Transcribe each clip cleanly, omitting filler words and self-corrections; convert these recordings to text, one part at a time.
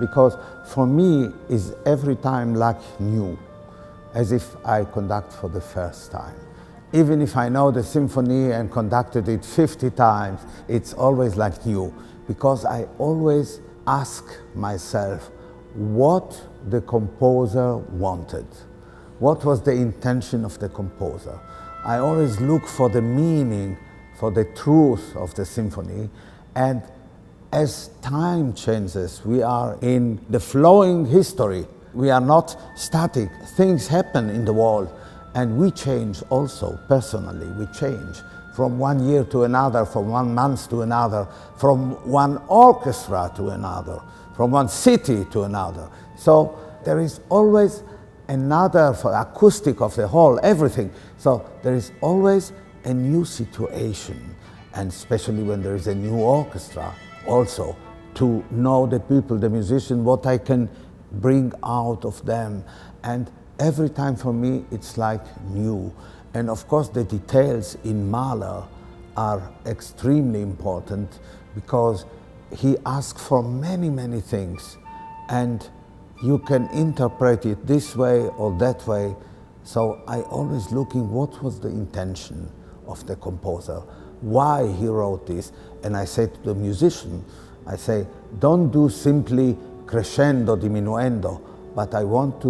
because for me is every time like new, as if I conduct for the first time. Even if I know the symphony and conducted it 50 times, it's always like new, because I always ask myself what the composer wanted. What was the intention of the composer? I always look for the meaning, for the truth of the symphony, and as time changes, we are in the flowing history. We are not static. Things happen in the world, and we change also personally. We change from one year to another, from 1 month to another, from one orchestra to another, from one city to another. So there is always another, for acoustic of the whole, everything. So there is always a new situation, and especially when there is a new orchestra, also to know the people, the musician, what I can bring out of them. And every time for me it's like new. And of course the details in Mahler are extremely important, because he asked for many, many things, and you can interpret it this way or that way. So I always looking what was the intention of the composer, why he wrote this. And I say to the musician, I say, don't do simply crescendo, diminuendo, but I want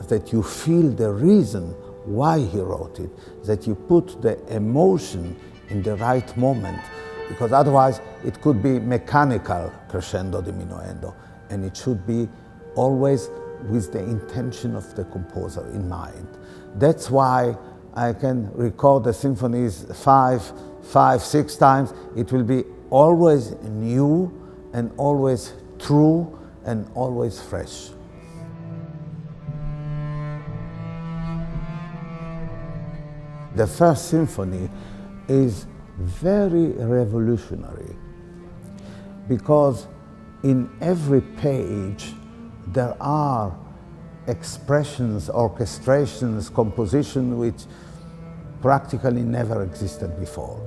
that you feel the reason why he wrote it, that you put the emotion in the right moment, because otherwise it could be mechanical crescendo, diminuendo, and it should be always with the intention of the composer in mind. That's why I can record the symphonies five, 6 times. It will be always new and always true and always fresh. The first symphony is very revolutionary, because in every page there are expressions, orchestrations, composition which practically never existed before.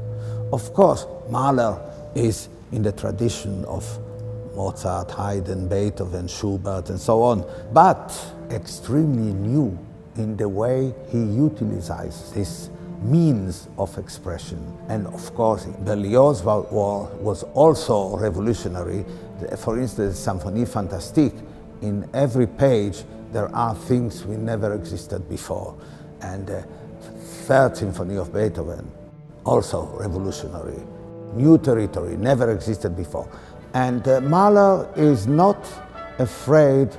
Of course, Mahler is in the tradition of Mozart, Haydn, Beethoven, Schubert, and so on, but extremely new in the way he utilizes this means of expression. And of course, Berlioz was also revolutionary. For instance, Symphonie Fantastique, in every page there are things we never existed before. And the Third Symphony of Beethoven, also revolutionary. New territory, never existed before. And Mahler is not afraid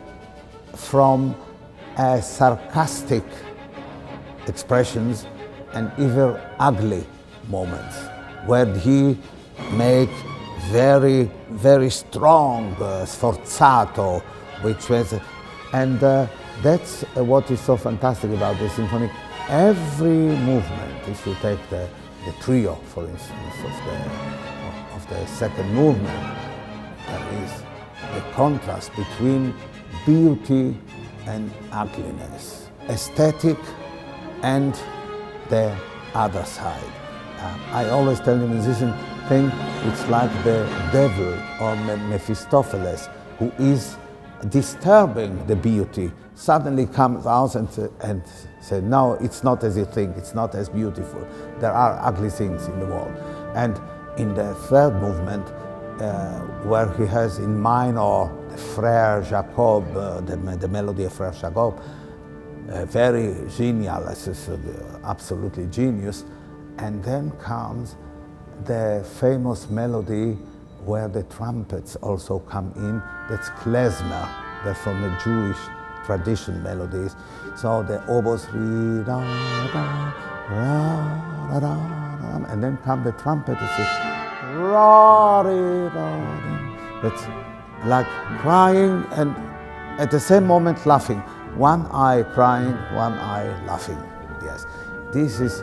from sarcastic expressions and even ugly moments, where he make very, very strong sforzato, which was, and that's what is so fantastic about the symphony. Every movement, if you take the trio, for instance, of the second movement, there is the contrast between beauty and ugliness, aesthetic and the other side. I always tell the musician, think it's like the devil or Mephistopheles, who is disturbing the beauty, suddenly comes out and says, no, it's not as you think, it's not as beautiful. There are ugly things in the world. And in the third movement, where he has in minor the Frère Jacob, the melody of Frère Jacob, very genial, absolutely genius. And then comes the famous melody where the trumpets also come in. That's klezmer, that's from the Jewish tradition melodies. So the oboes, and then come the trumpet, that's like crying and at the same moment laughing. One eye crying, one eye laughing. Yes, this is,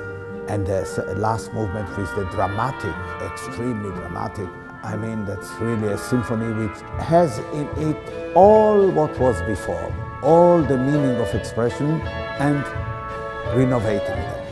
and the last movement is the dramatic, extremely dramatic. I mean, that's really a symphony which has in it all what was before, all the meaning of expression, and renovating them.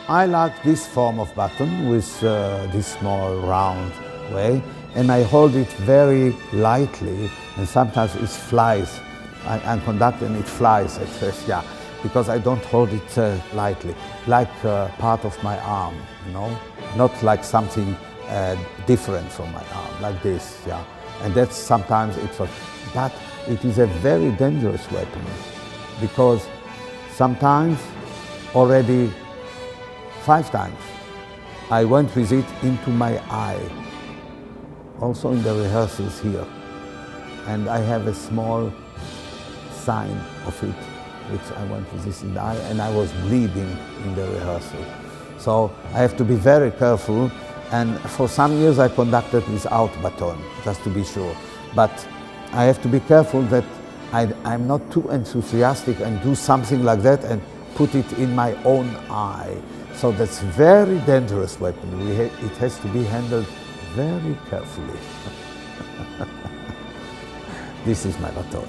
I like this form of baton with this small round way, and I hold it very lightly, and sometimes it flies. I'm conducting, it flies at first, yeah, because I don't hold it lightly, like part of my arm, you know, not like something different from my arm, like this, yeah. And that's sometimes it's a, but it is a very dangerous weapon, because sometimes already 5 times I went with it into my eye, also in the rehearsals here. And I have a small sign of it, which I went with this in the eye, and I was bleeding in the rehearsal. So I have to be very careful, and for some years I conducted without baton, just to be sure. But I have to be careful that I'm not too enthusiastic and do something like that and put it in my own eye. So that's very dangerous weapon. It has to be handled very carefully. This is my baton.